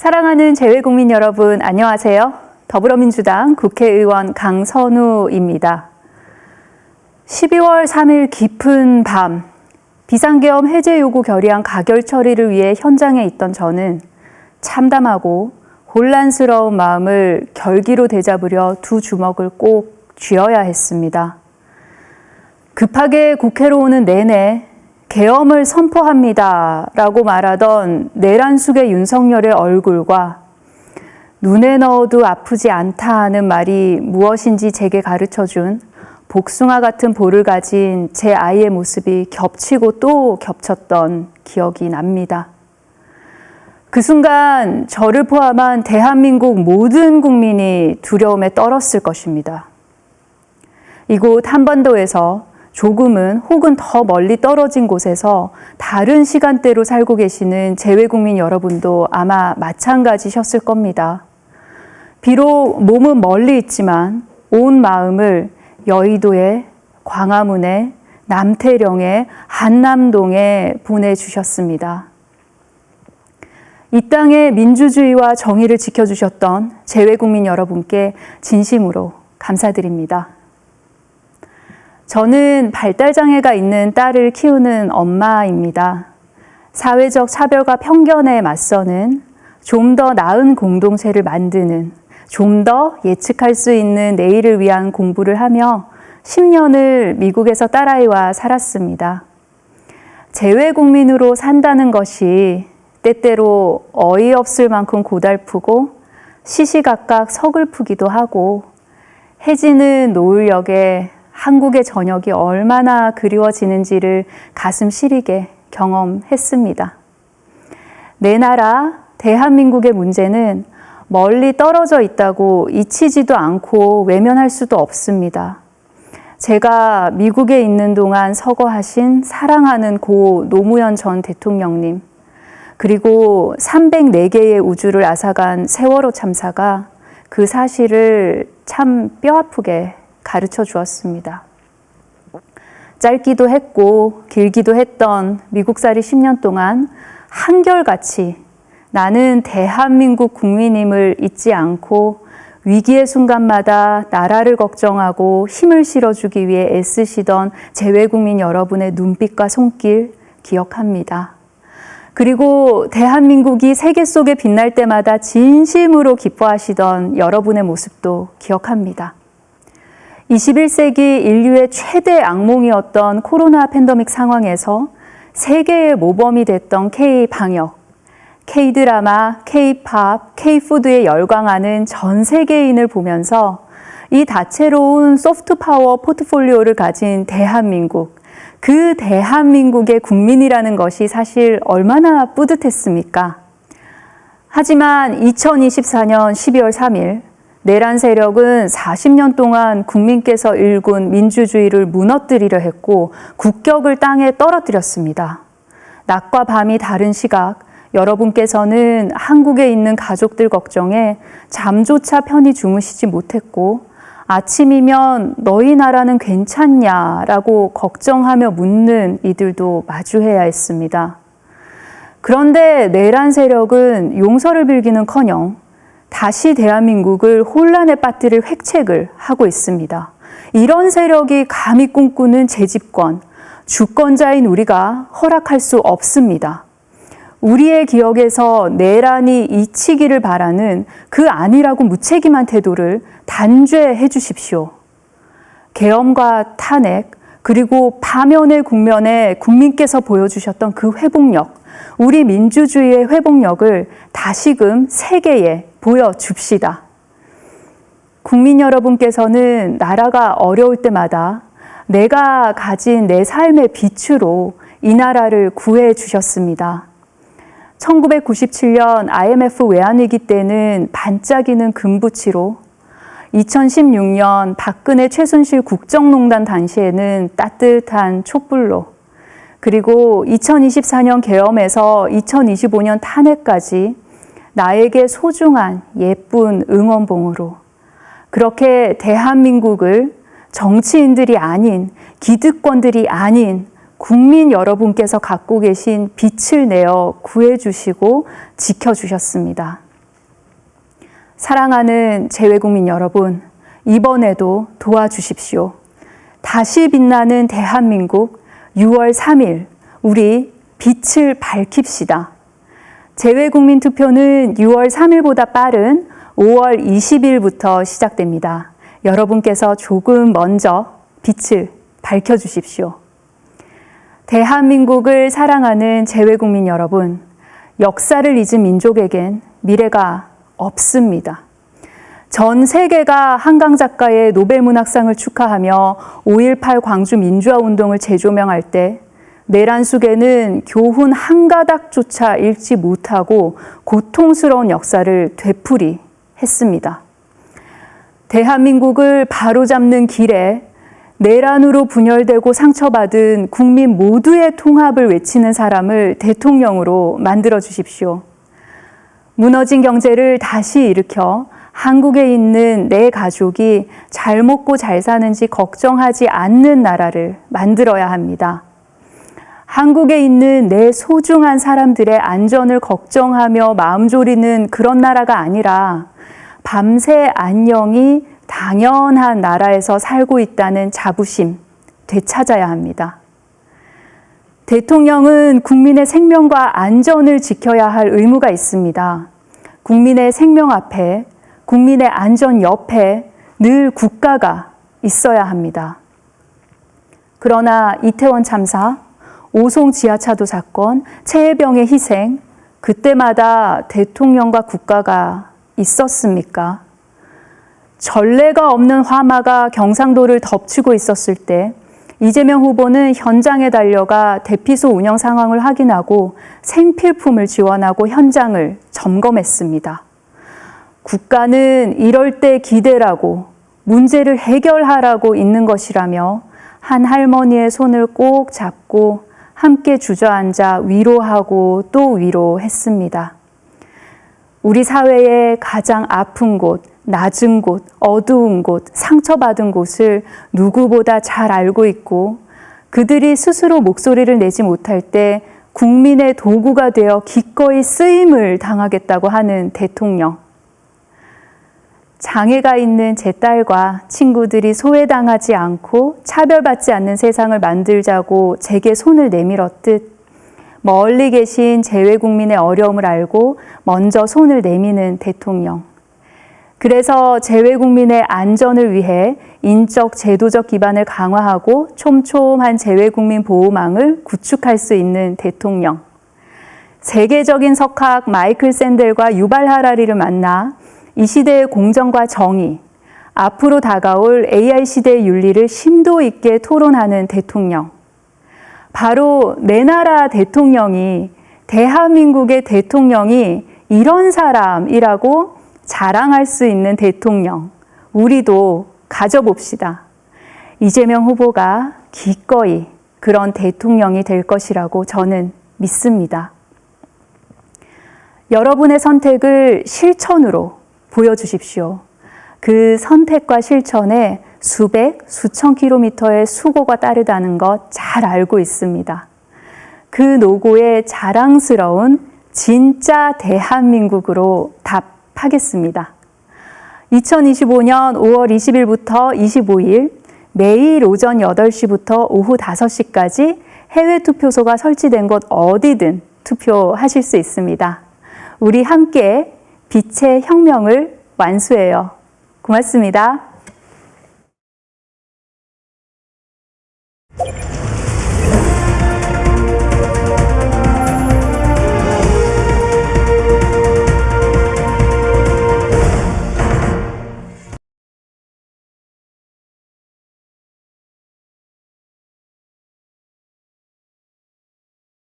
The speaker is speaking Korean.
사랑하는 재외국민 여러분, 안녕하세요. 더불어민주당 국회의원 강선우입니다. 12월 3일 깊은 밤, 비상계엄 해제 요구 결의안 가결 처리를 위해 현장에 있던 저는 참담하고 혼란스러운 마음을 결기로 되잡으려 두 주먹을 꼭 쥐어야 했습니다. 급하게 국회로 오는 내내 계엄을 선포합니다 라고 말하던 내란숙의 윤석열의 얼굴과 눈에 넣어도 아프지 않다 하는 말이 무엇인지 제게 가르쳐준 복숭아 같은 볼을 가진 제 아이의 모습이 겹치고 또 겹쳤던 기억이 납니다. 그 순간 저를 포함한 대한민국 모든 국민이 두려움에 떨었을 것입니다. 이곳 한반도에서 조금은 혹은 더 멀리 떨어진 곳에서 다른 시간대로 살고 계시는 재외국민 여러분도 아마 마찬가지셨을 겁니다. 비록 몸은 멀리 있지만 온 마음을 여의도에, 광화문에, 남태령에, 한남동에 보내주셨습니다. 이 땅의 민주주의와 정의를 지켜주셨던 재외국민 여러분께 진심으로 감사드립니다. 저는 발달장애가 있는 딸을 키우는 엄마입니다. 사회적 차별과 편견에 맞서는 좀 더 나은 공동체를 만드는, 좀 더 예측할 수 있는 내일을 위한 공부를 하며 10년을 미국에서 딸아이와 살았습니다. 재외국민으로 산다는 것이 때때로 어이없을 만큼 고달프고 시시각각 서글프기도 하고 해지는 노을역에 한국의 저녁이 얼마나 그리워지는지를 가슴 시리게 경험했습니다. 내 나라 대한민국의 문제는 멀리 떨어져 있다고 잊히지도 않고 외면할 수도 없습니다. 제가 미국에 있는 동안 서거하신 사랑하는 고 노무현 전 대통령님, 그리고 304개의 우주를 앗아간 세월호 참사가 그 사실을 참 뼈아프게 가르쳐 주었습니다. 짧기도 했고 길기도 했던 미국살이 10년 동안 한결같이 나는 대한민국 국민임을 잊지 않고 위기의 순간마다 나라를 걱정하고 힘을 실어주기 위해 애쓰시던 재외국민 여러분의 눈빛과 손길 기억합니다. 그리고 대한민국이 세계 속에 빛날 때마다 진심으로 기뻐하시던 여러분의 모습도 기억합니다. 21세기 인류의 최대 악몽이었던 코로나 팬데믹 상황에서 세계의 모범이 됐던 K-방역, K-드라마, K-팝, K-푸드에 열광하는 전 세계인을 보면서 이 다채로운 소프트 파워 포트폴리오를 가진 대한민국, 그 대한민국의 국민이라는 것이 사실 얼마나 뿌듯했습니까? 하지만 2024년 12월 3일 내란 세력은 40년 동안 국민께서 일군 민주주의를 무너뜨리려 했고 국격을 땅에 떨어뜨렸습니다. 낮과 밤이 다른 시각, 여러분께서는 한국에 있는 가족들 걱정에 잠조차 편히 주무시지 못했고 아침이면 너희 나라는 괜찮냐라고 걱정하며 묻는 이들도 마주해야 했습니다. 그런데 내란 세력은 용서를 빌기는커녕 다시 대한민국을 혼란에 빠뜨릴 획책을 하고 있습니다. 이런 세력이 감히 꿈꾸는 재집권, 주권자인 우리가 허락할 수 없습니다. 우리의 기억에서 내란이 잊히기를 바라는 그 아니라고 무책임한 태도를 단죄해 주십시오. 계엄과 탄핵, 그리고 파면의 국면에 국민께서 보여주셨던 그 회복력, 우리 민주주의의 회복력을 다시금 세계에 보여줍시다. 국민 여러분께서는 나라가 어려울 때마다 내가 가진 내 삶의 빛으로 이 나라를 구해 주셨습니다. 1997년 IMF 외환위기 때는 반짝이는 금붙이로, 2016년 박근혜 최순실 국정농단 당시에는 따뜻한 촛불로, 그리고 2024년 계엄에서 2025년 탄핵까지 나에게 소중한 예쁜 응원봉으로, 그렇게 대한민국을 정치인들이 아닌, 기득권들이 아닌 국민 여러분께서 갖고 계신 빛을 내어 구해주시고 지켜주셨습니다. 사랑하는 재외국민 여러분, 이번에도 도와주십시오. 다시 빛나는 대한민국 6월 3일 우리 빛을 밝힙시다. 재외국민 투표는 6월 3일보다 빠른 5월 20일부터 시작됩니다. 여러분께서 조금 먼저 빛을 밝혀주십시오. 대한민국을 사랑하는 재외국민 여러분, 역사를 잊은 민족에겐 미래가 없습니다. 전 세계가 한강 작가의 노벨문학상을 축하하며 5.18 광주 민주화운동을 재조명할 때 내란 속에는 교훈 한 가닥조차 읽지 못하고 고통스러운 역사를 되풀이했습니다. 대한민국을 바로잡는 길에 내란으로 분열되고 상처받은 국민 모두의 통합을 외치는 사람을 대통령으로 만들어 주십시오. 무너진 경제를 다시 일으켜 한국에 있는 내 가족이 잘 먹고 잘 사는지 걱정하지 않는 나라를 만들어야 합니다. 한국에 있는 내 소중한 사람들의 안전을 걱정하며 마음 졸이는 그런 나라가 아니라 밤새 안녕이 당연한 나라에서 살고 있다는 자부심 되찾아야 합니다. 대통령은 국민의 생명과 안전을 지켜야 할 의무가 있습니다. 국민의 생명 앞에, 국민의 안전 옆에 늘 국가가 있어야 합니다. 그러나 이태원 참사, 오송 지하차도 사건, 최혜병의 희생, 그때마다 대통령과 국가가 있었습니까? 전례가 없는 화마가 경상도를 덮치고 있었을 때 이재명 후보는 현장에 달려가 대피소 운영 상황을 확인하고 생필품을 지원하고 현장을 점검했습니다. 국가는 이럴 때 기대라고 문제를 해결하라고 있는 것이라며 한 할머니의 손을 꼭 잡고 함께 주저앉아 위로하고 또 위로했습니다. 우리 사회의 가장 아픈 곳, 낮은 곳, 어두운 곳, 상처받은 곳을 누구보다 잘 알고 있고 그들이 스스로 목소리를 내지 못할 때 국민의 도구가 되어 기꺼이 쓰임을 당하겠다고 하는 대통령. 장애가 있는 제 딸과 친구들이 소외당하지 않고 차별받지 않는 세상을 만들자고 제게 손을 내밀었듯 멀리 계신 재외국민의 어려움을 알고 먼저 손을 내미는 대통령. 그래서 재외국민의 안전을 위해 인적, 제도적 기반을 강화하고 촘촘한 재외국민 보호망을 구축할 수 있는 대통령. 세계적인 석학 마이클 샌델과 유발 하라리를 만나 이 시대의 공정과 정의, 앞으로 다가올 AI 시대의 윤리를 심도 있게 토론하는 대통령. 바로 내 나라 대통령이, 대한민국의 대통령이 이런 사람이라고 자랑할 수 있는 대통령, 우리도 가져봅시다. 이재명 후보가 기꺼이 그런 대통령이 될 것이라고 저는 믿습니다. 여러분의 선택을 실천으로 보여주십시오. 그 선택과 실천에 수백, 수천 킬로미터의 수고가 따르다는 것 잘 알고 있습니다. 그 노고에 자랑스러운 진짜 대한민국으로 답하겠습니다. 2025년 5월 20일부터 25일 매일 오전 8시부터 오후 5시까지 해외 투표소가 설치된 곳 어디든 투표하실 수 있습니다. 우리 함께 빛의 혁명을 완수해요. 고맙습니다.